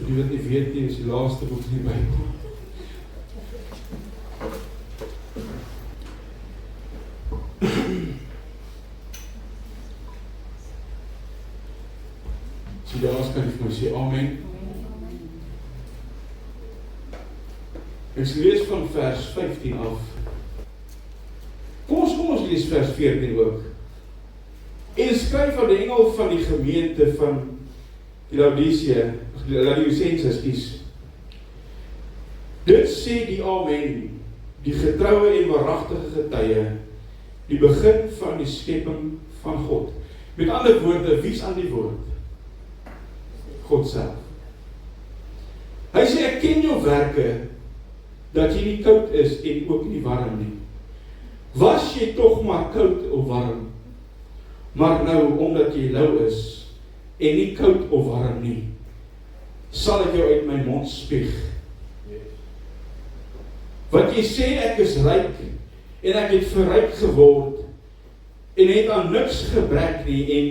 Vir die wat nie weet nie, is die laaste boek in die Bybel. So ja, as kan ek vir my sê, amen. Ek sal lees van vers 15 af. Kom ons lees vers 14 ook. En skryf aan die engel van die gemeente van die Laodicea, ekskuus. Dit sê die Amen, die getroue en waaragtige getuie, die begin van die skepping van God. Met ander woorde, wie's aan die woord? God self. Hy sê, ek ken jou werke, dat jy nie koud is en ook nie warm nie. Was jy tog maar koud of warm? Maar nou, omdat jy lou is, en nie koud of warm nie, sal ek jou uit my mond spieg. Wat jy sê, ek is ryk, en ek het verryk geword, en het aan niks gebrek nie, en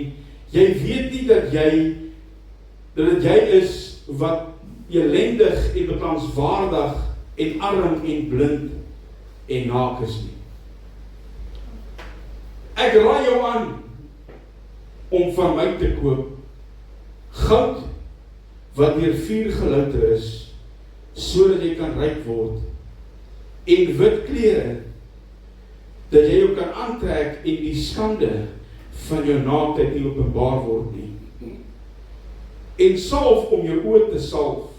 jy weet nie dat jy is wat elendig en beklaanswaardig en arm en blind en naak is nie. Ek raai jou aan om van my te koop goud wat deur vuur gelouter is, sodat jy kan ryk word, en wit klere dat jy jou kan aantrek en die skande van jou naaktheid nie openbaar word nie. En salf om jou oë te salf,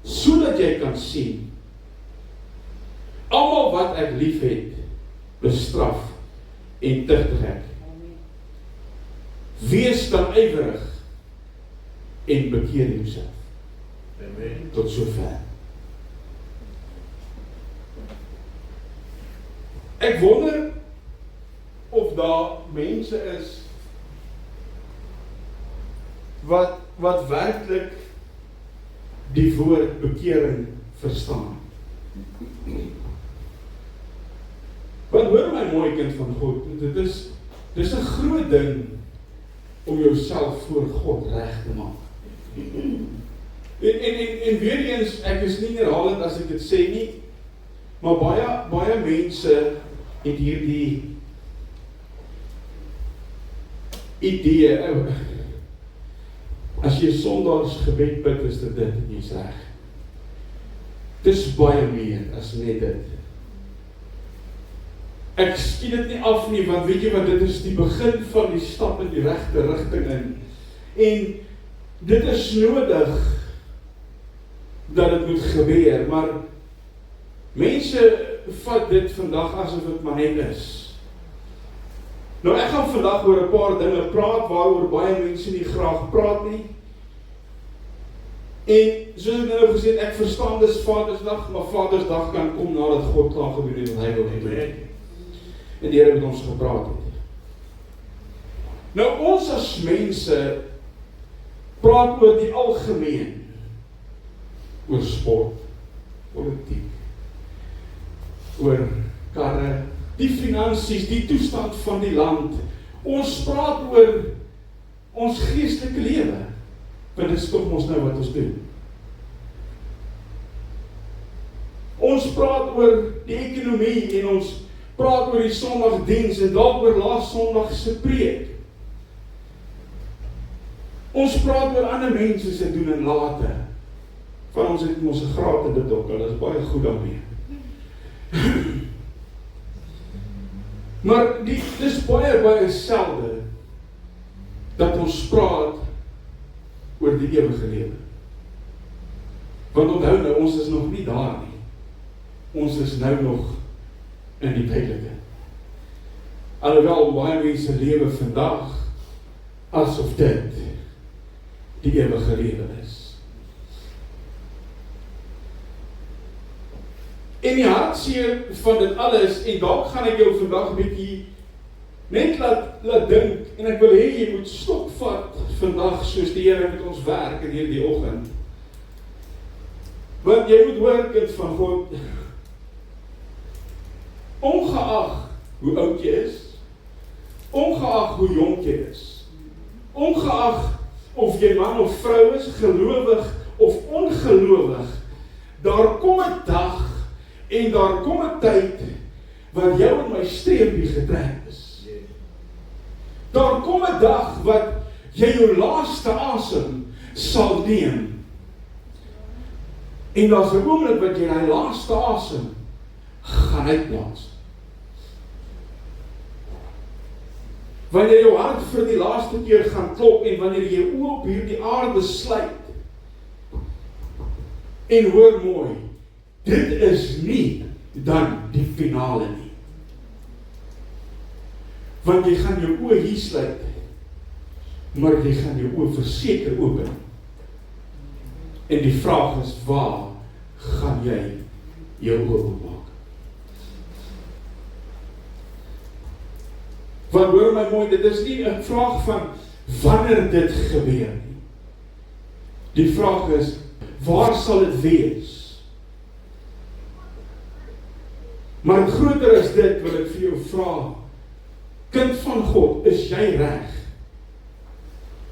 sodat jy kan sien. Almal wat ek lief het, bestraf en tugtig ek. Wees dan ywerig en bekeer jouself. Amen. Tot sover. Ek wonder of daar mense is wat werklik die woord bekering verstaan. Want hoor my mooi kind van God, dit is 'n groot ding om jouself voor God reg te maak. En weer eens, ek is nie herhalend as ek dit sê nie, maar baie mense het hierdie idee, as jy sondags gebed bid, is dit en jy's reg. Dis baie meer as net dit. Ek skiet dit nie af nie, want weet jy wat, dit is die begin van die stap in die regte rigting in. En dit is nodig dat dit moet gebeur, maar mense vat dit vandag asof dit maar net is. Nou ek gaan vandag oor 'n paar dinge praat waaroor baie mense nie graag praat nie. En soos ek nou gesê het, ek verstaan dis Vadersdag, maar Vadersdag kan kom nadat God klaar gedoen het wat hy wil hê. En die Here met ons gepraat het. Nou ons as mense praat oor die algemeen, oor sport, politiek, oor karre, die finansies, die toestand van die land. Ons praat oor ons geestelike lewe, want dit is tog ons nou wat ons doen. Ons praat oor die ekonomie en ons praat oor die Sondagdiens en dalk oor laas Sondag se preek. Ons praat oor ander mense se doen en late. Van ons het ons 'n graad in dit ook, dat is baie goed daarmee. Maar dis baie selde dat ons praat oor die ewige lewe. Want onthou nou, ons is nog nie daar nie. Ons is nou nog in die tydelike. Alhoewel baie mense lewe vandag asof dit die ewige lewe is. En die hartseer van dit alles, en dalk gaan ek jou vandag 'n bietjie net laat dink, en ek wil hê jy moet stopvat vandag soos die Here met ons werk in hierdie oggend. Want jy moet hoor, kind van God, ongeag hoe oud jy is, ongeag hoe jonk jy is, ongeag of jy man of vrou is, gelowig of ongelowig, daar kom 'n dag en daar kom 'n tyd wat jou en my streepie getrek is. Daar kom 'n dag wat jy jou laaste asem sal neem. En daar's 'n oomblik wat jy daai laaste asem gaan uitblaas. Wanneer jou hart vir die laaste keer gaan klop en wanneer jy oë op hierdie aarde sluit. En hoor mooi, dit is nie dan die finale nie. Want jy gaan jou oë hier sluit, maar jy gaan jou oë verseker open. En die vraag is, waar gaan jy jou oë oopmaak? Want hoor my mooi, dit is nie 'n vraag van wanneer dit gebeur nie. Die vraag is, waar sal dit wees? Maar groter is dit wat ek vir jou vra. Kind van God, is jy reg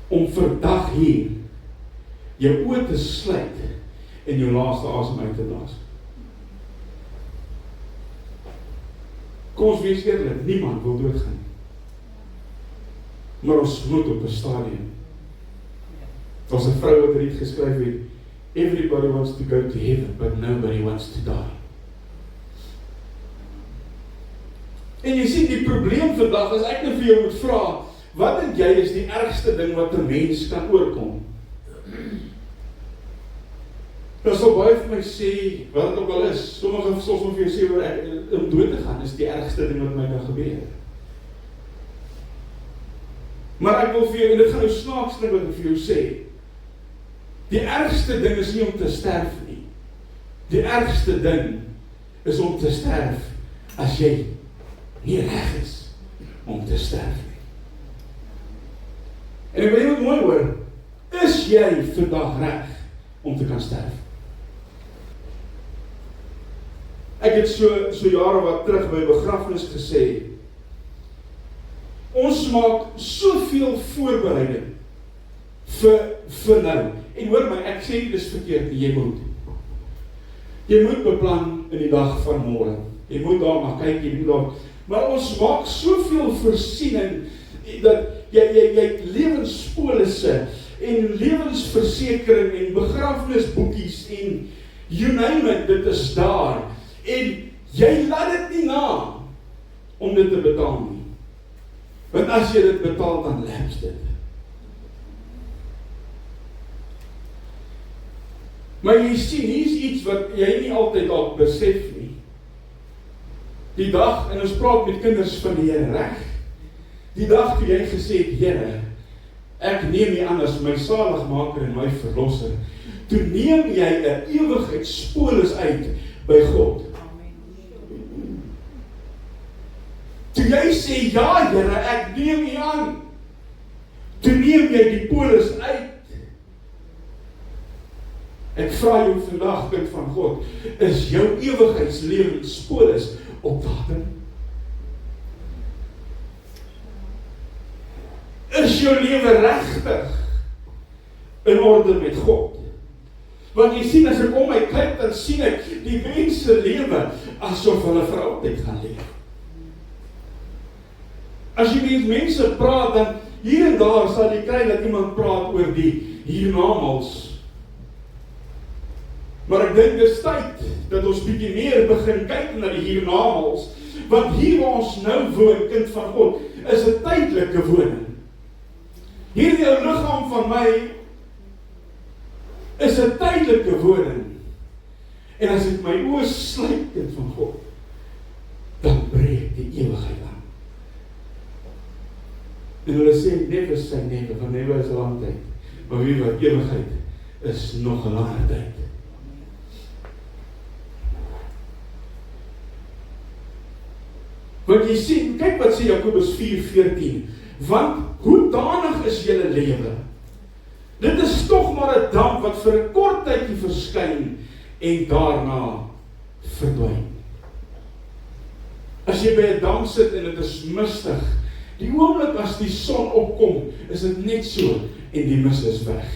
om vandag hier jou oë te sluit en jou laaste asem uit te blaas? Kom ons wees eerlik, niemand wil doodgaan. Maar ons moet op 'n stadium. Daar's 'n vrou wat dit geskryf het, everybody wants to go to heaven, but nobody wants to die. En jy sien, die probleem vandag is ek net vir jou moet vra, wat dink jy is die ergste ding wat 'n mens kan oorkom? Nou sal baie vir my sê, wat dit ook al is, sommige sal vir jou sê, om dood te gaan is die ergste ding wat my kan gebeur. Maar ek wil vir jou, en dit gaan nou snaaks ding wat ek vir jou sê, die ergste ding is nie om te sterf nie. Die ergste ding is om te sterf as jy nie reg is om te sterf nie. En ek wil jy wat mooi hoor, is jy vandag reg om te kan sterf? Ek het so jare wat terug by begrafnis gesê, ons maak soveel voorbereiding vir nou. En hoor my, ek sê dit is verkeerd, jy moet. Jy moet beplan in die dag van môre. Jy moet daar maar kyk, jy moet daar. Maar ons maak soveel voorsiening, dat jy lewenspolisse, en lewensversekering, en begrafnisboekies, en you name it, dit is daar. En jy laat dit nie na, om dit te betaal nie. Want as jy dit betaal, dan laps dit. Maar jy sien, hier is iets wat jy nie altyd al besef nie. Die dag, en ons praat met kinders van die Here, reg? Die dag toe jy gesê het, Here, ek neem nie aan as my saligmaker en my verlosser, toe neem jy 'n ewigheidspolis uit by God. Toe jy sê, ja Here, ek neem nie aan, toe neem jy die polis uit. Ek vra jou vandag, kind van God, is jou ewigheidslewenspolis op datum? Is jou lewe regtig in orde met God? Want jy sien, as ek om my kyk, dan sien ek die mense lewe asof hulle vir altyd gaan leef. As jy met mense praat, dan hier en daar sal jy kry dat iemand praat oor die hiernamaals. Maar ek dink dis tyd dat ons bietjie meer begin kyk na die hiernamaals, want hier waar ons nou woon, kind van God, is 'n tydelike woning. Hierdie liggaam van my is 'n tydelike woning. En as ek my oë sluit, kind van God, dan breek die ewigheid aan. En hulle sê, never say never, want never is 'n lang tyd. Maar wie wat, ewigheid is nog 'n langer tyd. Want jy sien, kyk wat sê Jakobus 4:14, want hoe danig is julle lewe? Dit is tog maar 'n damp wat vir 'n kort tydjie verskyn en daarna verdwyn. As jy by 'n dam sit en dit is mistig, die oomblik as die son opkom, is dit net so en die mis is weg.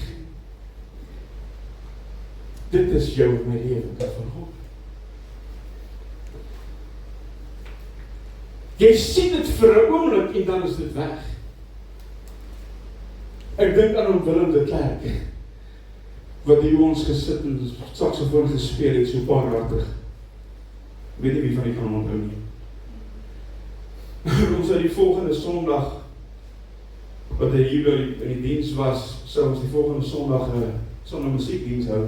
Dit is jou en my lewe, kind van God. Jy sien dit vir 'n oomblik en dan is dit weg. Ek dink aan Willem de Klerk, wat hier ons gesit en saksofoon gespeel het, so 'n paar jaar terug. Ek weet nie wie van die kan hom onthou nie. Ons het die volgende Sondag, wat hy hier in die diens was, sou ons die volgende Sondag sonder musiekdiens hou.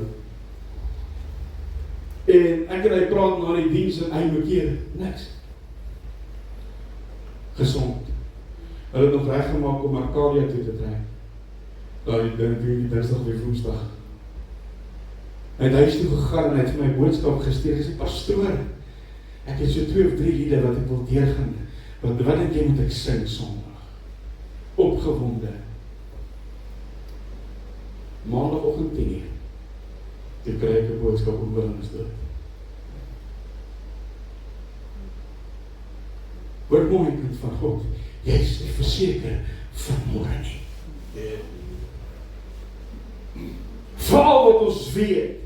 En ek en hy praat na die diens en hy bekeer niks. Gesond. Hulle het nog reggemaak om Arcadia toe te trek. Die dinsdag of die Woensdag. Hy het huis toe gegaan en hy het vir my boodskap gestuur. Hy sê, pastoor, ek het so 2 of 3 liede wat ek wil deurgaan. Wat dink jy moet ek sing Sondag? Opgewonde. Maandagoggend 10:00. Toe kry ek 'n boodskap om Willem is dood. Word mooi, kind van God. Jy is nie verseker van môre nie. Veral wat ons weet,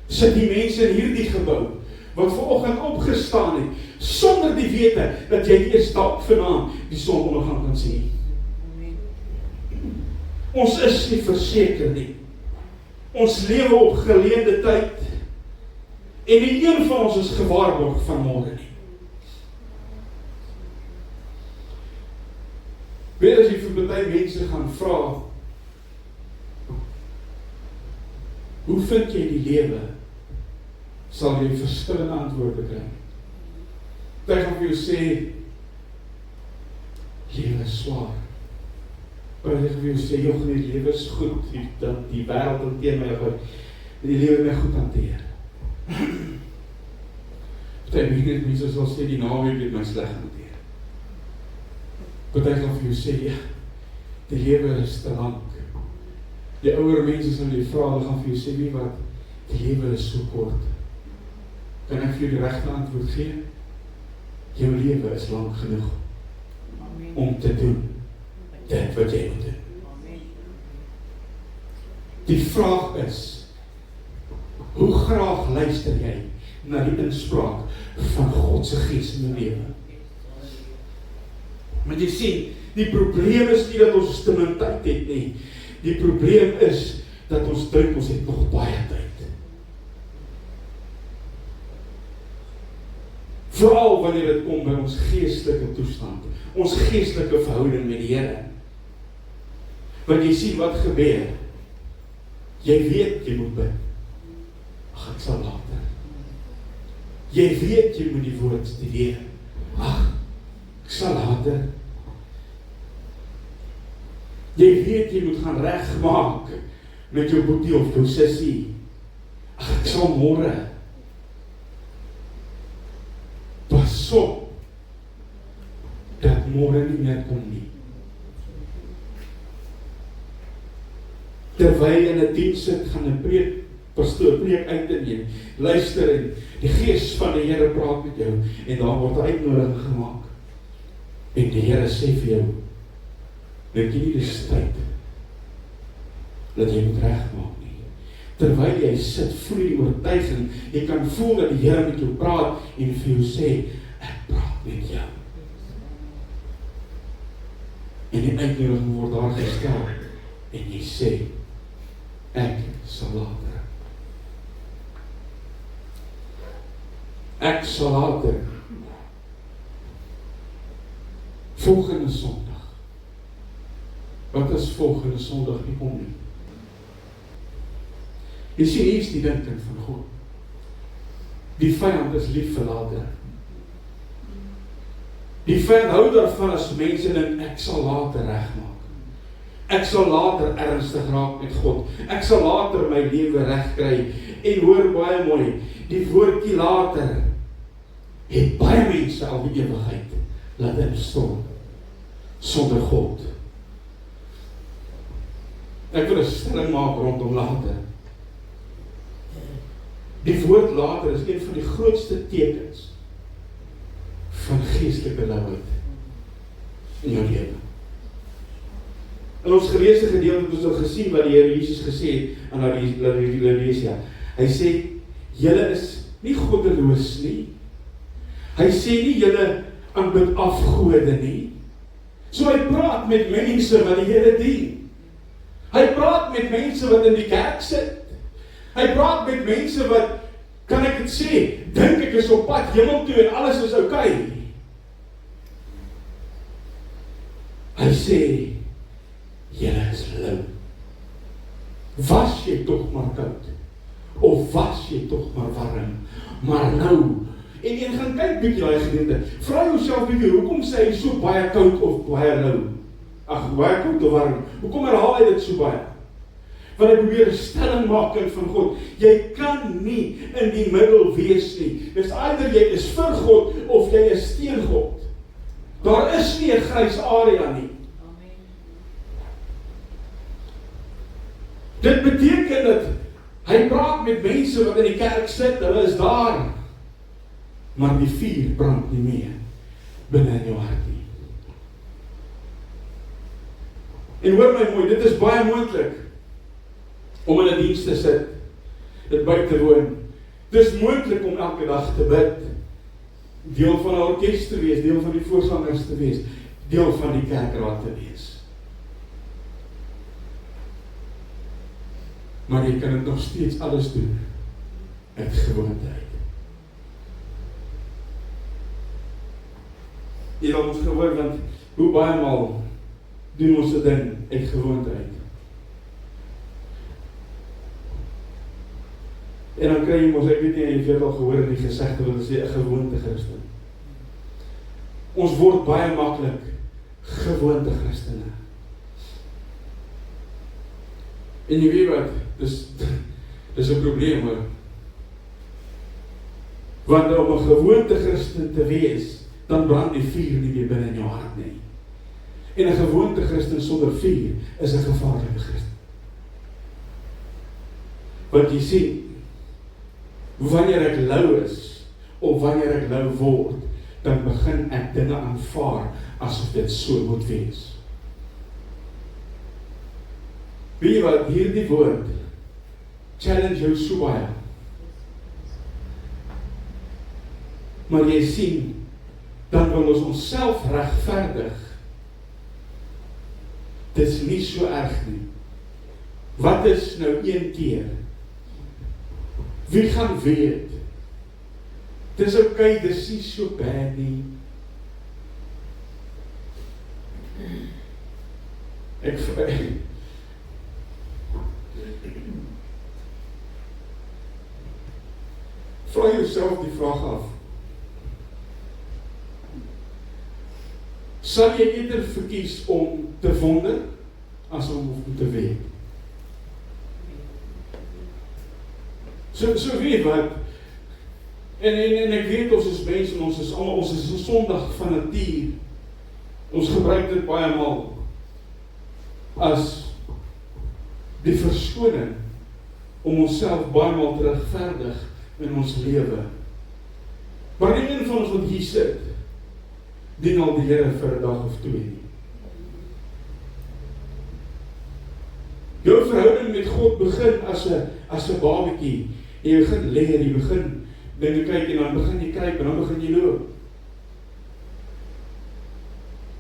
sit die mense in hierdie gebou, wat vanoggend opgestaan het, sonder die wete, dat jy nie eens dalk vanaand die sonondergang kan sien. Ons is nie verseker nie. Ons lewe op geleende tyd, en nie een van ons is gewaarborg van môre nie. Weet as jy vir baie mense gaan vra, hoe vind jy die lewe? Sal jy verskillende antwoorde kry. Party gaan vir jou sê, lewe is swaar. Party gaan vir jou sê, joh, die lewe is goed, die wêreld hanteer my goed, die lewe my goed hanteer. Party mense sal sê, die naweek het my sleg hanteer. Party gaan vir jou sê, ja, die lewe is te lank. Die ouer mense sal jy vra, hulle gaan vir jou sê, wie wat, die lewe is so kort. Kan ek vir jou die regte antwoord gee? Jou lewe is lang genoeg om te doen dit wat jy moet doen. Die vraag is, hoe graag luister jy na die inspraak van God se Gees in jou lewe? Want jy sien, die probleem is nie dat ons te min tyd het nie. Die probleem is dat ons dink ons het nog baie tyd. Veral wanneer dit kom by ons geestelike toestand, ons geestelike verhouding met die Here. Want jy sien wat gebeur. Jy weet jy moet bid. Ag, ek sal later. Jy weet jy moet die woord studeer. Ag, ek sal later. Jy weet jy moet gaan regmaak met jou boetie of jou sussie. Ag, ek sal môre. Pas op dat môre nie meer kom nie. Terwyl jy in 'n diens sit, gaan 'n pastoor preek uit te neem. Luister en die Gees van die Here praat met jou en daar word 'n uitnodiging gemaak. En die Here sê vir jou, dink jy nie dis tyd dat jy moet regmaak nie. Terwyl jy sit, voel jy die oortuiging, jy kan voel dat die Here met jou praat en vir jou sê, ek praat met jou. En die uitnodiging word daar gestel en jy sê, ek sal later. Ek sal later. Volgende Sondag. Wat is volgende Sondag nie kom nie? Jy sien, hier is die ding van God. Die vyand is lief vir later. Die vyand hou daarvan as mense dink, ek sal later regmaak. Ek sal later ernstig raak met God. Ek sal later my lewe reg kry. En hoor baie mooi, die woordjie later het baie mense al die ewigheid laat instorm sonder God. Ek wil 'n stelling maak rondom later. Die woord later is een van die grootste tekens van geestelike lauwheid in jou lewe. In ons geleesde gedeelte het ons al gesien wat die Here Jesus gesê het aan Laodicea. Hy sê, julle is nie goddeloos nie. Hy sê nie, julle aanbid afgode nie. So hy praat met mense wat die Here dien. Hy praat met mense wat in die kerk sit. Hy praat met mense wat, kan ek dit sê, dink ek is op pad hemel toe en alles is oukei. Hy sê, julle is lou. Was jy tog maar koud? Of was jy tog maar warm? Maar nou, en gaan kyk bietjie daai gedeelte. Vra jouself bietjie, hoekom sê hy so baie koud of baie lou? Ag, baie koud of warm. Hoekom herhaal hy dit so baie? Want hy probeer 'n stelling maak van God. Jy kan nie in die middel wees nie. Dis either jy is vir God of jy is teen God. Daar is nie 'n grys area nie. Dit beteken dat hy praat met mense wat in die kerk sit, hulle is daar. Maar die vuur brand nie meer binne in jou hart nie. En hoor my mooi, dit is baie moontlik om in 'n diens te sit, dit by te woon. Dit is moontlik om elke dag te bid, deel van 'n orkes te wees, deel van die voorsangers te wees, deel van die kerkraad te wees. Maar jy kan dit nog steeds alles doen uit gewoonte. Jy het ons gehoor, want hoe baie maal doen ons 'n ding uit gewoonte uit. En dan kry jy mos, ek weet nie, jy het al gehoor in die gesegde wat sê 'n gewoonte Christen. Ons word baie maklik gewoonte Christene. En jy weet wat, dis 'n probleem hoor. Want om 'n gewoonte Christen te wees, dan brand die vuur nie meer binne in jou hart nie. En 'n gewoonte Christen sonder vuur is 'n gevaarlike Christen. Want jy sien, wanneer ek lou is, of wanneer ek lou word, dan begin ek dinge aanvaar asof dit so moet wees. Weet jy wat, hierdie woord challenge jou so baie. Maar jy sien, dan wil ons onsself regverdig. Dit is nie so erg nie. Wat is nou een keer? Wie gaan weet? Dit is oukei, dit is nie so bad nie. Ek vra jouself die vraag af. Sal jy eerder verkies om te wonder as om te weet? So weet wat, en ek weet ons is mense, ons is 'n sondig van natuur. Ons gebruik dit baie maal as die verskoning om onsself baie maal te regverdig in ons lewe. Maar nie een van ons wat hier sit, dien al die Here vir 'n dag of 2 nie. Jou verhouding met God begin as 'n babatjie. Jy begin leer, jy begin dinge kyk en dan begin jy kruip en dan begin jy loop.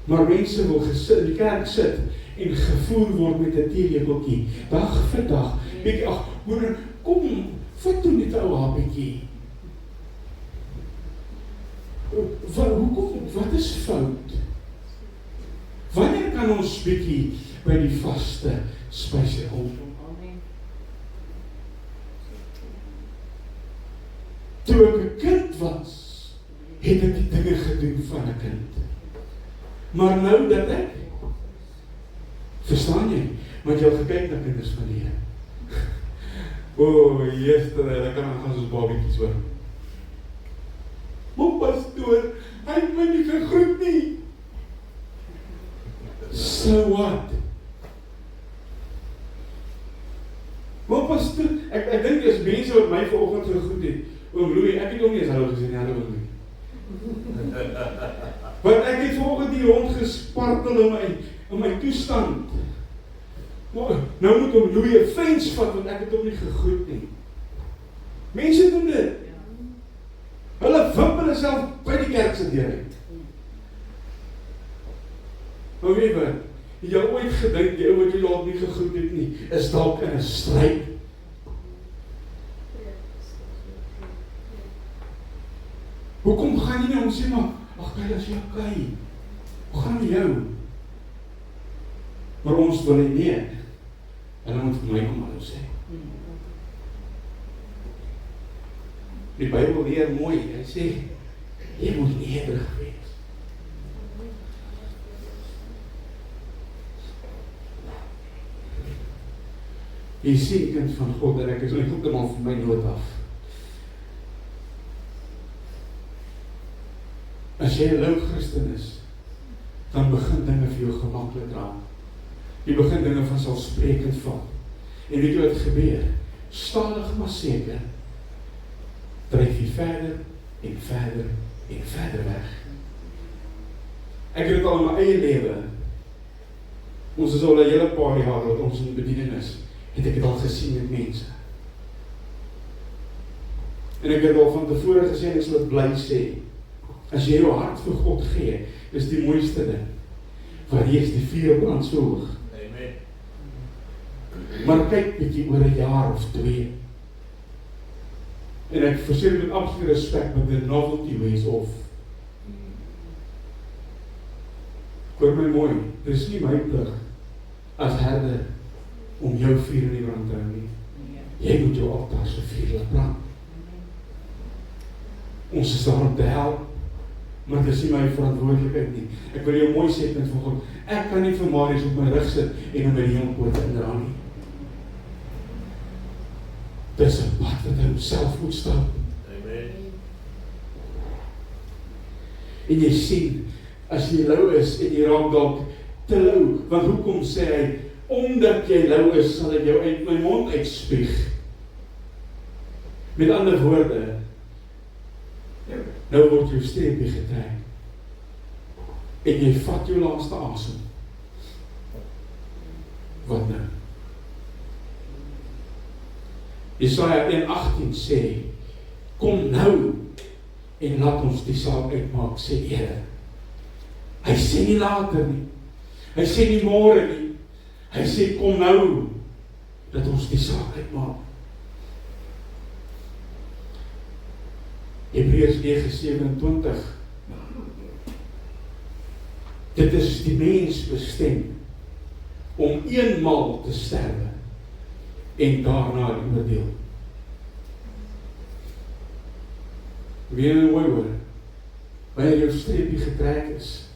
Maar mense wil in die kerk sit en gevoer word met 'n teelepeltjie, dag vir dag. Weet jy, ag, hoor, kom, vat toe net 'n ou happietjie. Hoekom, wat is fout? Wanneer kan ons bietjie by die vaste spyse kom? Toe ek 'n kind was, het ek die dinge gedoen van 'n kind. Maar nou dat ek, verstaan jy, want jy al gekyk na kinders van die Here. O, yesterday, dan kan ons gaan soos babietjies hoor. Maar pastoor, hy het my nie gegroet nie. So what? Maar pastoor, ek dink dis mense wat my vanoggend gegroet het. Oom Louis, ek het hom nie eens hallo gesê nie, hallo Louis. Want ek het vanoggend hier rondgespartel in my toestand. Maar nou moet hom Louis 'n fens vat, want ek het hom nie gegroet nie. Mense doen dit. Hulle wip hulle self by die kerk se deur uit. Maar weet jy wat? Het jy ooit gedink, die ou wat jy dalk nie gegroet het nie, is dalk in 'n stryd? Hoekom gaan jy nie om sê maar, ag kyk, as jy okay. Hoe gaan met jou? Maar ons wil nie. En dan moet vir my kom hallo sê. Die Bybel leer mooi, hy sê, jy moet nederig wees. Jy sien kind van God, en ek is heeltemal van my nood af. As jy 'n lou Christen is, dan begin dinge vir jou gemaklik raak. Jy begin dinge van selfsprekend vat. En weet jy wat gebeur? Stadig maar seker, dryf jy verder en verder en verder weg. Ek het dit al in my eie lewe. Ons is al 'n hele paar jaar wat ons in die bediening is, het ek dit al gesien met mense. En ek het al van tevore gesê, en ek sal dit bly sê, as jy jou hart vir God gee, is die mooiste ding, waar jy is die vuur brand so hoog. Amen. Maar kyk bietjie oor 'n jaar of 2, en ek verseker met absolute respek, met the novelty wees of. Hoor my mooi, dit is nie my plig as herder om jou vuur in die brand te hou nie. Jy moet jou altaar se vuur laat brand. Ons is daar om te help, maar dit is nie my verantwoordelikheid nie. Ek wil jou mooi sê, kind van God, ek kan nie vir Marius op my rug sit en hom met die heelpote indra nie. Dis 'n pad wat hy homself moet stap. Amen. En jy sien, as jy lou is en jy raak dalk te lou, want hoekom sê hy, omdat jy lou is, sal ek jou uit my mond uitspieg. Met ander woorde, nou word jou streepie getrek. En jy vat jou laaste asem. Wat nou? Jesaja 1:18 sê, kom nou en laat ons die saak uitmaak, sê die Here. Hy sê nie later nie. Hy sê nie môre nie. Hy sê kom nou dat ons die saak uitmaak. Hebreërs 9:27. Dit is die mens bestem om eenmaal te sterwe en daarna die oordeel. Weer nou mooi hoor, wanneer jou streepie getrek is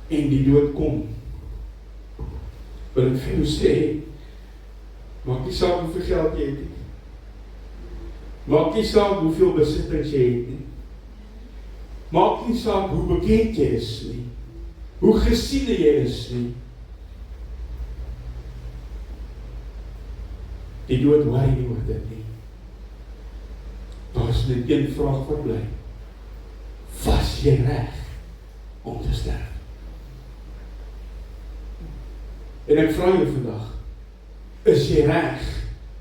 en die dood kom, wil ek vir jou sê, maak nie saak hoeveel geld jy het nie, maak nie saak hoeveel besittings jy het nie, maak nie saak hoe bekend jy is nie, hoe gesiene jy is nie. Die dood worry nie oor dit nie. Daar is net een vraag wat bly. Was jy reg om te sterf? En ek vra jou vandag, is jy reg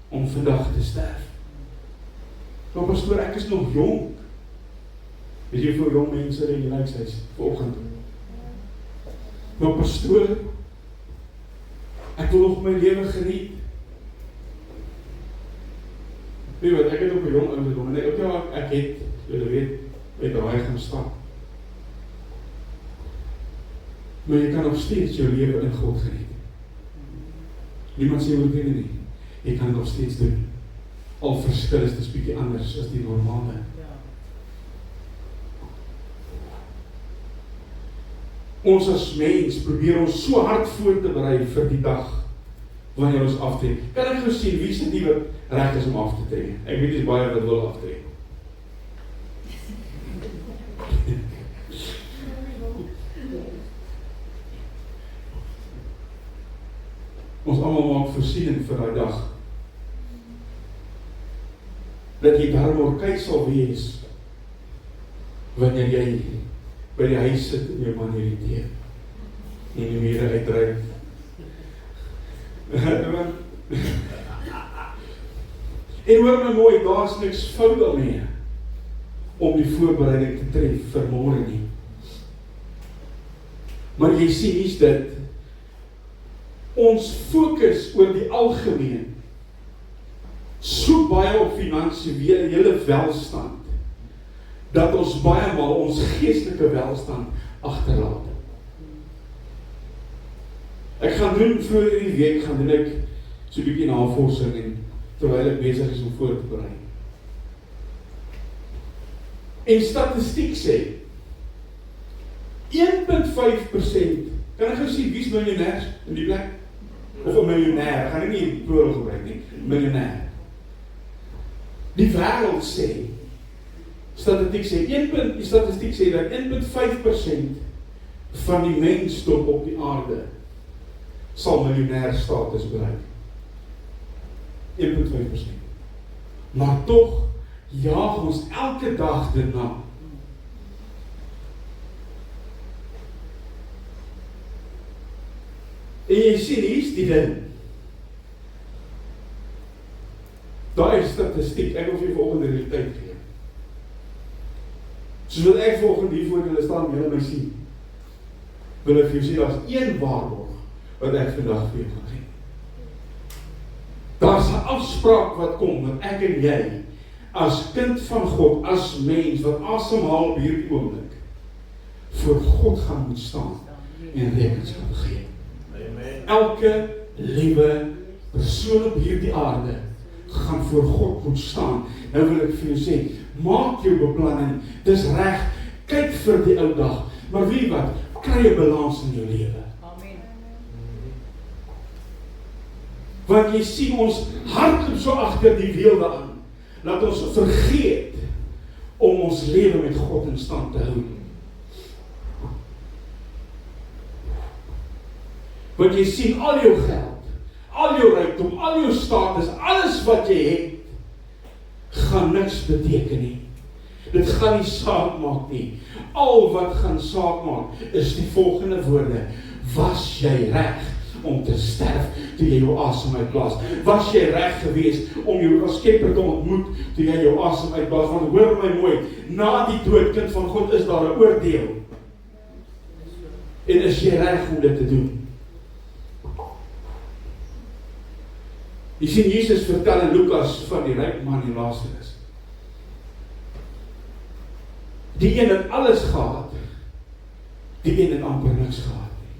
om vandag te sterf? Maar pastoor, ek is nog jong. Weet jy hoeveel jong mense in die lijkshuis vanoggend? Maar pastoor, ek wil nog my lewe geniet. Weet jy wat, ek het op 'n jong ouderdom, en ek het, julle weet, by daai gaan stap. Maar jy kan nog steeds jou lewe in God geniet. Niemand sê oor dit nie. Jy kan nog steeds doen. Al verskil is dit 'n bietjie anders as die normale. Ons as mens probeer ons so hard voor te berei vir die dag wanneer ons aftree. Kan ek gou sien wie se die wat reg is om af te tree? Ek weet dis baie wat wil aftree. Ons almal maak voorsiening vir daai dag. Dat jy daarom oukei sal wees wanneer jy by die huis sit en jou man irriteer en die mure uitdryf. En hoor my mooi, daar is niks fout daarmee om die voorbereiding te tref vir môre nie. Maar jy sien hier's dit, ons fokus oor die algemeen so baie op finansiële welstand, dat ons baie maal ons geestelike welstand agterlaat. Ek gaan doen vroeër hierdie week, gaan ek so 'n bietjie navorsing en terwyl ek besig is om voor te berei. En statistiek sê 1.5%, kan ek gou sê wie's miljonêers in die plek? Of 'n miljonêr, gaan ek nie plural gebruik nie, miljonêr. Die wêreld sê, statistiek sê dat 1.5% van die mensdom op die aarde sal miljonêr status bereik. 1.5%. Maar tog jaag ons elke dag daarna. En jy sien, hier's die ding. Daai is statistiek, ek wil vir volgende realiteit gee. Soos wat ek volgende hier voor julle staan, julle my sien, wil ek vir jou sê, daar is een waarborg wat ek vandag vir jou gaan gee. Daar is 'n afspraak wat kom, dat ek en jy, as kind van God, as mens, wat asemhaal op hierdie oomblik, voor God gaan moet staan en rekenskap gee. Elke liewe persoon op hierdie aarde gaan voor God moet staan. Nou wil ek vir jou sê, maak jou beplanning, dis reg, kyk vir die ou dag, maar weet wat, kry 'n balans in jou lewe. Amen. Want jy sien, ons hardloop so agter die wielde aan, dat ons vergeet om ons lewe met God in stand te hou. Want jy sien, al jou geld, al jou rykdom, al jou status, alles wat jy het, gaan niks beteken nie. Dit gaan nie saak maak nie. Al wat gaan saak maak, is die volgende woorde: was jy reg om te sterf toe jy jou asem uitblaas? Was jy reg geweest om jou Skepper te ontmoet toe jy jou asem uitblaas? Want hoor my mooi, na die dood, kind van God, is daar 'n oordeel. En is jy reg om dit te doen? Jy sien, Jesus vertel in Lukas van die ryk man en Lazarus. Die een het alles gehad, die een het amper niks gehad nie.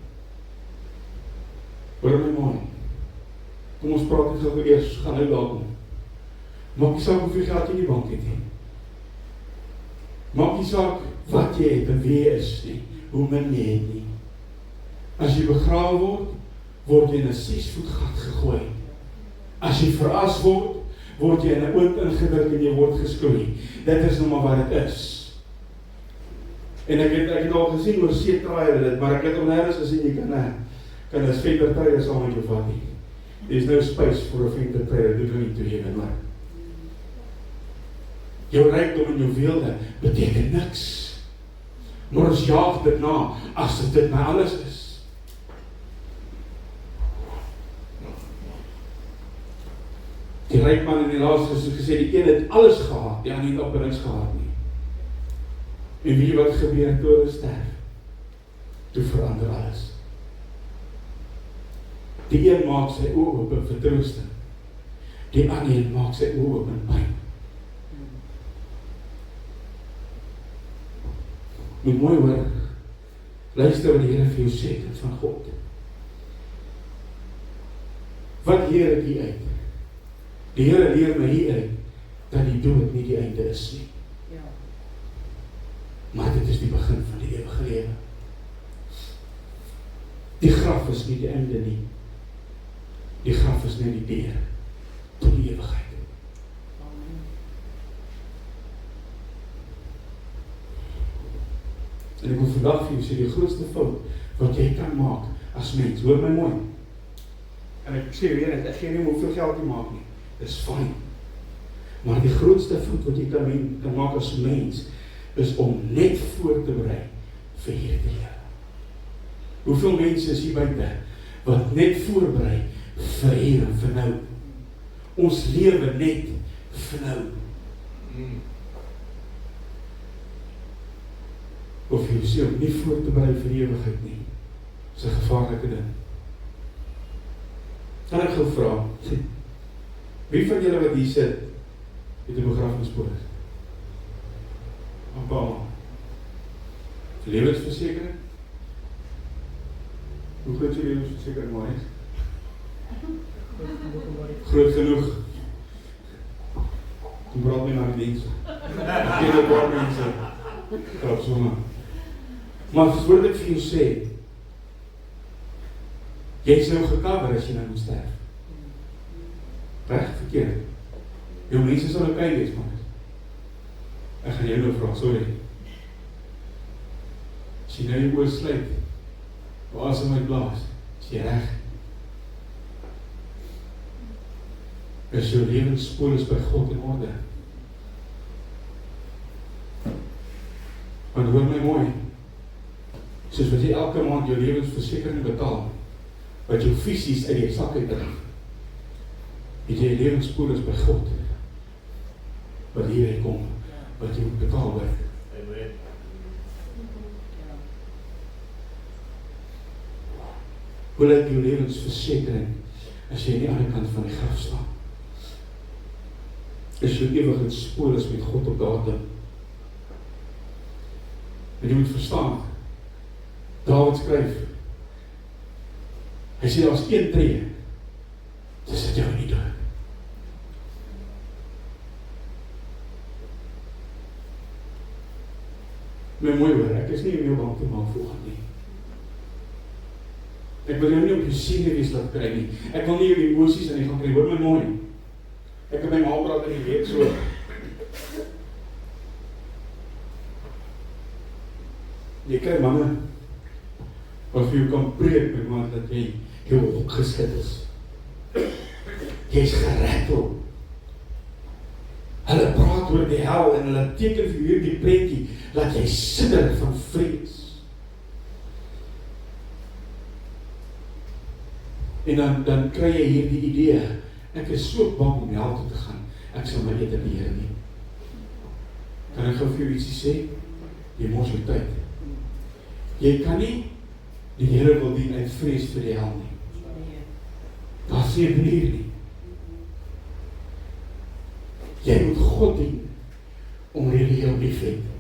Hoor my mooi. Kom ons praat net gou eers, gaan nou daarom. Maak nie saak hoeveel geld jy in die bank het nie. Maak nie saak wat jy het en wie jy is nie, hoe min jy het nie. As jy begrawe word, word jy in 'n 6-voet gat gegooi. As jy veras word, word jy in 'n oond ingedruk en jy word geskroei. Dit is nou maar wat dit is. En ek het al gesien oor seetraaier dit, maar ek het al nêrens gesien jy kan 'n ventertreier saam met jou vat nie. There's no space for a ventertreier, dit doen nie toe jy weet maar. Jou rykdom en jou weelde beteken niks. Maar ons jaag dit na, as dit my alles is. Die ryk man en die Lazarus het gesê, die een het alles gehad, die ander het amper niks gehad nie. En weet jy wat gebeur toe hulle sterf? Toe verander alles. Die een maak sy oë oop in vertroosting. Die ander een maak sy oë oop in pyn. Moet mooi hoor, luister wat die Here vir jou sê, kind van God. Wat leer ek hier uit? Die Here leer my hier uit, dat die dood nie die einde is nie. Ja. Maar dit is die begin van die ewige lewe. Die graf is nie die einde nie. Die graf is net die deur tot die ewigheid. En ek wil vandag vir jou sê, die grootste fout wat jy kan maak as mens, hoor my mooi. En ek sê weer net, ek gee nie hoeveel geld jy maak nie. Dis fyn. Maar die grootste fout wat jy kan maak as mens, is om net voor te berei vir hierdie lewe. Hoeveel mense is hier buite wat net voorberei vir hier en vir nou? Ons lewe net vir nou. Of jy sê om nie voor te berei vir die ewigheid nie. Dis 'n gevaarlike ding. Kan ek gou vra, wie van julle wat hier sit, het 'n begrafnispolis? Appa, lewensversekering? Hoe groot is die lewensversekering maar is? Groot genoeg. Toen praat my na die dienst. Ek ken ook paar mense. Krap so maar voordat ek vir jou sê, jy is nou gecover as jy nou moet sterf. Reg, verkeerd. Jou mense sal ook wees, man. Ek gaan jou nou vra, sorry. As jy nou jou oor sluit, waar asem uitblaas, is jy reg. Is jou lewenspolis by God in orde. Want hoor my mooi, soos wat jy elke maand jou lewensversekering betaal, wat jou fisies uit die sak uitdruk, het jy lewenspolis by God, wat hierheen kom, wat jy moet betaal word. Amen. Hoe lyk jou lewensversekering, as jy aan die ander kant van die graf staan? Is jou ewigheidspolis met God op datum? En jy moet verstaan, Dawid skryf, hy sê, as een tree, dis dit jou nie dood. My mooi hoor, ek is nie om jou bang te maak volgende nie. Ek wil jou nie op jou senuwees laat kry nie. Ek wil nie jou emosies in die gaan kry, hoor my mooi. Ek het my ma praat in die week so. Jy kry manne, wat vir jou kan preek, my man, dat jy jou opgeskit is. Jy is gerettel. Hulle praat oor die hel en hulle teken vir jou die prentjie, dat jy sidder van vrees. En dan kry jy hier die idee, ek is so bang om hel toe te gaan, ek sal my ete beheer nie. Kan ek gou vir jou ietsie sê? Jy mors jou tyd. Jy kan nie die Here wil dien uit vrees vir die hel nie. Daar sê jy nie. Jy moet God dien, omdat jy jou lief het.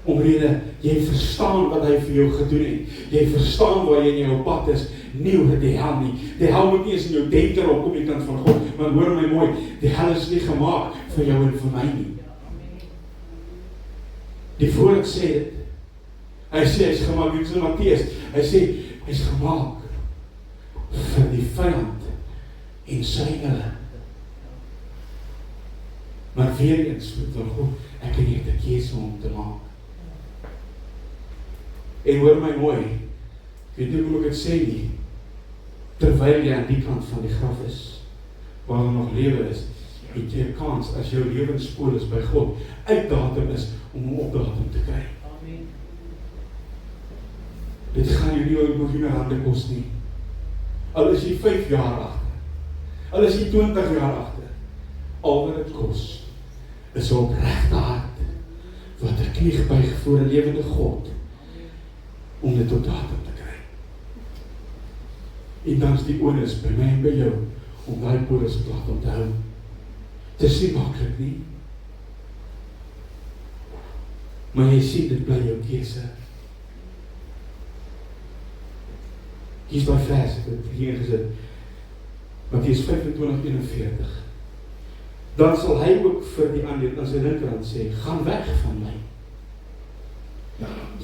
Omdat jy verstaan wat hy vir jou gedoen het. Jy verstaan waar jy in jou pad is, nie oor die hel nie. Die hel moet nie eens in jou denker opkom die kant van God, want hoor my mooi, die hel is nie gemaak vir jou en vir my nie. Die voorlik sê dit. Hy sê, hy is gemaak, dit is in Mattheus, hy sê, hy is gemaak vir die vyand en sy engele. Maar weer eens, van God, ek het nie 'n keuse om te maak. En hoor my mooi, ek weet nie hoe ek het sê nie, terwyl jy aan die kant van die graf is, waar er nog lewe is, het jy 'n kans, as jou lewenspolis by God uit datum is, om hom op datum te kry. Amen. Dit gaan jou nie ooit miljoene rande kos nie. Al is jy 5 jaar agter, al is jy 20 jaar agter, al wat dit kos, is 'n opregte hart, wat 'n knie buig voor 'n lewende God, om dit op datum te kry. En dan is die onus by my en by jou, om daai polis op datum te hou. Dit is nie maklik nie. Maar jy sien, dit bly jou keuse. Hier is my vers, ek het hier gesit, Mattheus 25:41. Dan sal hy ook vir die ander aan sy linkerhand sê, gaan weg van my.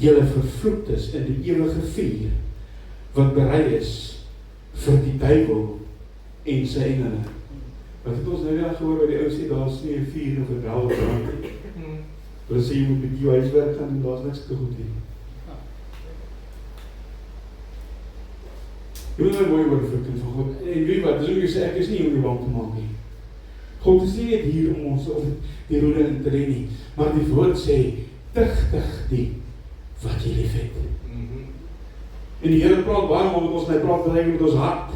Julle vervloektes in die ewige vuur, wat berei is vir die duiwel en sy engele. Wat het ons nou weer gehoor by die ou sê, daar is nie 'n vuur of 'n hel brand nie. Hulle sê jy moet met die huiswerk gaan en daar is niks te goed nie. Jy moet my mooi word verkin van God. En weet wat, dis ook jy sê, ek is nie om jou bang te maak nie. God is nie net hier om ons om die roede in te ren nie, maar die woord sê, tig die wat jy lief het. En die Here praat baie met ons, hy praat baie met ons hart.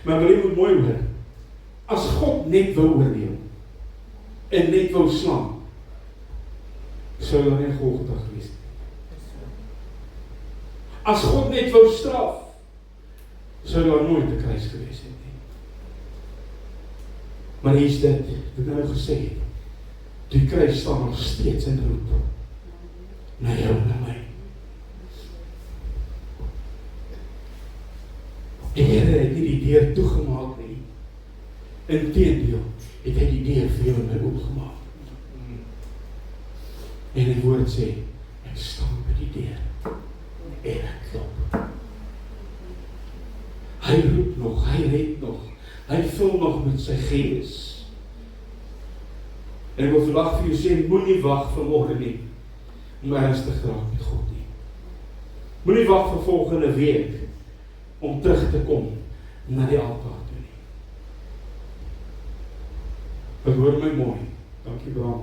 Maar wil jy moet mooi hoor, as God net wil oordeel, en net wou slaan, sou daar nie Golgotha gewees het. As God net wou straf, sou daar nooit 'n kruis gewees het nie. Maar hier is dit, wat ek nou gesê het, die kruis staan nog steeds in roep, na jou en na my. Die Here het nie die deur toegemaak nie, inteendeel het hy die deur vir jou en my oopgemaak. En die woord sê, ek staan by die deur, en ek klop. Hy roep nog, hy red nog, hy vul nog met sy gees. En ek wil vandag vir jou sê, moenie wag vanmôre nie, om ernstig te raak met God nie. Moenie wag vir volgende week, om terug te kom, na die altaar toe nie. Dit hoor my mooi, dankie Bram.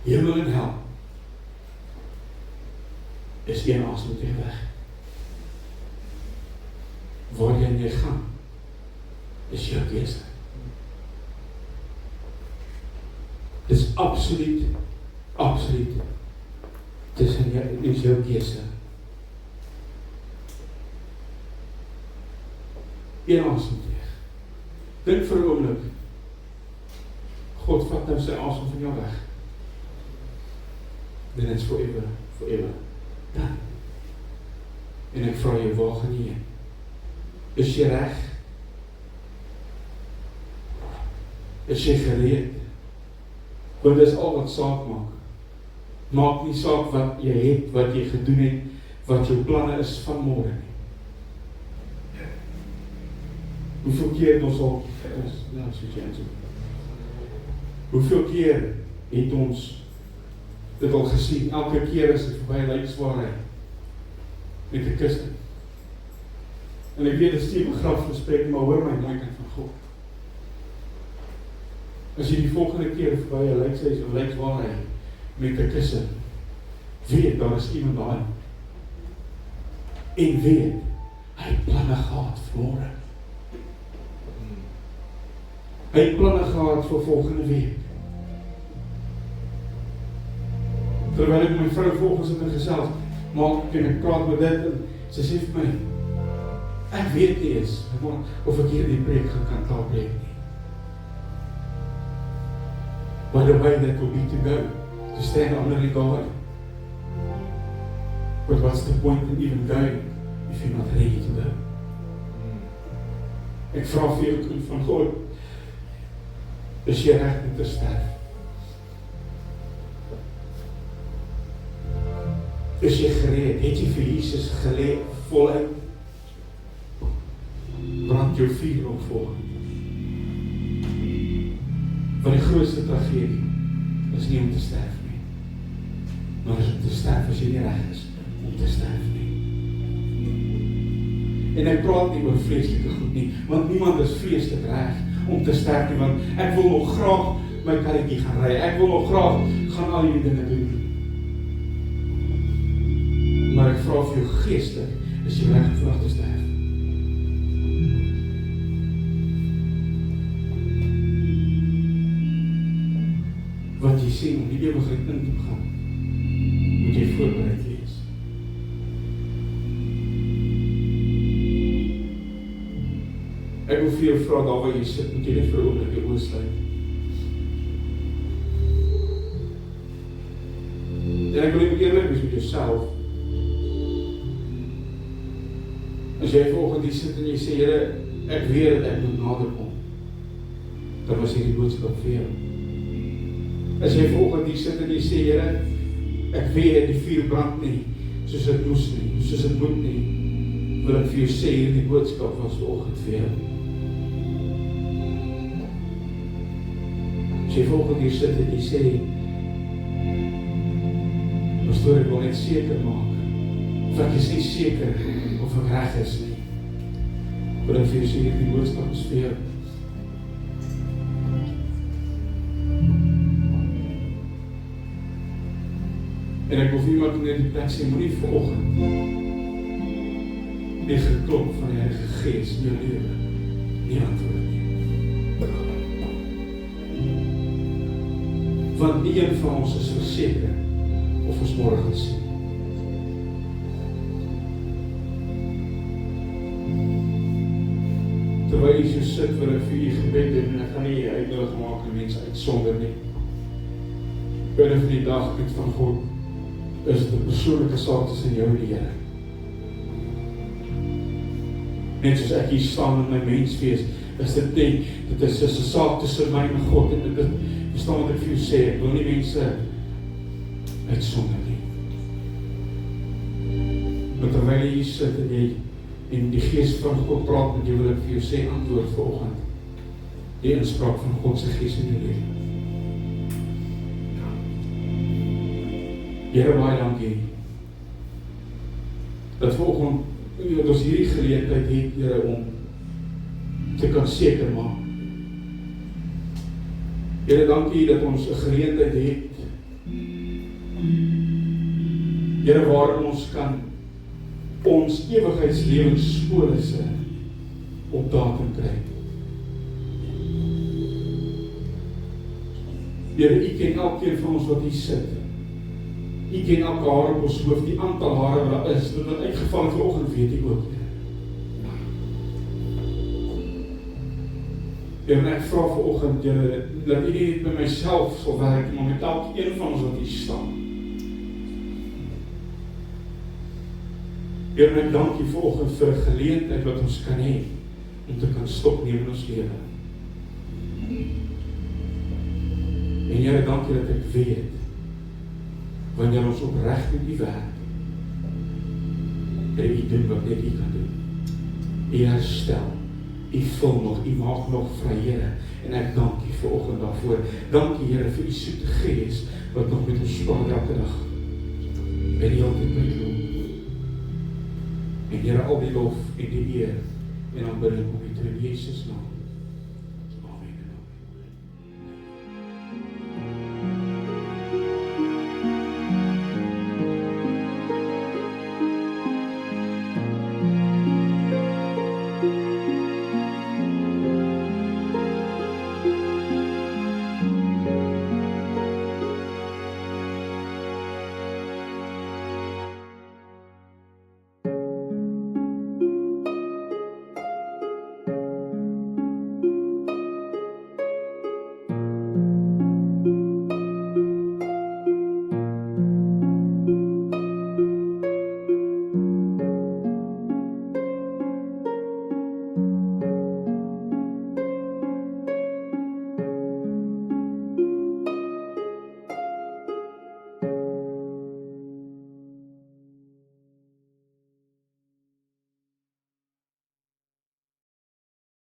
Hemel en hel, is een asemteug weg. Waarheen jy gaan, is jou keuse. Dit is absoluut, tussen jou, is jou keuse. Een asemteug. Dink vir 'n oomblik, God vat nou sy asem van jou weg. Then it's forever. Dan. En ek vra jou, waar gaan jy heen? Is jy reg? Is jy gereed? Want dis al wat saak maak. Maak nie saak wat jy het, wat jy gedoen het, wat jou planne is van môre nie. Hoeveel keer het ons al, hoeveel keer het ons dit al gesien, elke keer as ek verby lijkswaarheid met 'n kus in. En ek weet, dit is nie 'n begrafgesprek, maar hoor my mooi kind van God. As jy die volgende keer verby 'n lijkshuis of lijkswaarheid met 'n kus in, weet, daar is iemand daar. En weet, hy het planne gehad vir môre. Hy het planne gehad vir volgende week. Terwyl ek my vrou volgens in gesels, maak en ek praat met dit en sy sê vir my, ek weet nie eens of ek hier die preek kan klaar preek nie. But the way that will be to go, to stand under the God. But what's the point in even going if you're not ready to go? Ek vra vir jou kind van God, is jy reg om te sterf? Is jy gereed? Het jy vir Jesus geleef voluit? Brand jou vuur op volgende. Want die grootste tragedie is nie om te sterf nie, maar is om te sterf as jy nie reg is om te sterf nie. En ek praat nie oor vleeslike goed nie, want niemand is vleeslik reg om te sterf nie, want ek wil nog graag my karretjie gaan ry, ek wil nog graag gaan al die dinge doen. Maar ek vra vir jou geestelik, is jy reg om vandag te sterf? Wat jy sê om die ewigheid in te gaan, moet jy voorbereid wees. Ek wil vir jou vra, daar waar jy sit, moet jy net vir 'n oomblik jou oë sluit. En ek wil net eerlik wees met jouself. As jy vanoggend hier sit en jy sê, Here, ek weet dat ek moet nader kom, dan was hierdie boodskap vir jou. As jy vanoggend hier sit en jy sê, Here, ek weet die vuur brand nie, soos dit moes nie, soos dit moet nie, wil ek vir jou sê, hierdie boodskap was vanoggend vir jou. As jy vanoggend hier sit en jy sê, pastoor, ek wil net seker maak, of ek is nie seker of ek reg is nie, wil ek vir jou sê, hierdie boodskap is vir jou. En ek wil vir iemand in die plek sê, moenie vanoggend die geklop van die Heilige Gees in jou lewe nie antwoord nie. Want nie een van ons is verseker of ons môre gaan sien. Terwyl jy so sit, wil ek vir u gebed doen, en ek gaan nie uitnodig maak en mense uitsonder nie. Binne van die dag met van God, is dit 'n persoonlike saak tussen jou en die Here. Net soos ek hier staan in my menswees, is dit net, dit is 'n saak tussen my en God, en dit verstaan wat ek vir jou sê, ek wil nie mense uitsonder nie. Maar terwyl jy hier sit en die Gees van God praat met jou, wil ek vir jou sê, antwoord vanoggend die inspraak van God se Gees in jou lewe. Here, baie dankie dat vanoggend dat ons hierdie geleentheid het, Here, om te kan seker maak. Here, dankie dat ons 'n geleentheid het, Here, waarin ons kan ons ewigheidslewenspolisse op datum kry. Here, U ken elkeen van ons wat hier sit. U ken elke haar op ons hoof, die aantal hare wat daar is, dit wat uitgeval het vanoggend, weet U ook. Here, en ek vra vanoggend, Here, dat U nie net by myself sal werk, maar met elkeen van ons wat hier staan. Here, en ek dank U vanoggend vir 'n geleentheid wat ons kan hê om te kan stop neem in ons lewe. En Here, dankie dat ek weet wanneer ons opreg met U werk, dat U doen wat net U kan doen. U herstel, U vul nog, U maak nog vry, Here, en ek dank U vanoggend daarvoor. Dankie, Here, vir U soete Gees wat nog met ons praat elke dag. En die altyd by loop. En Here, al die lof en die eer en aanbidding kom U toe in Jesus naam.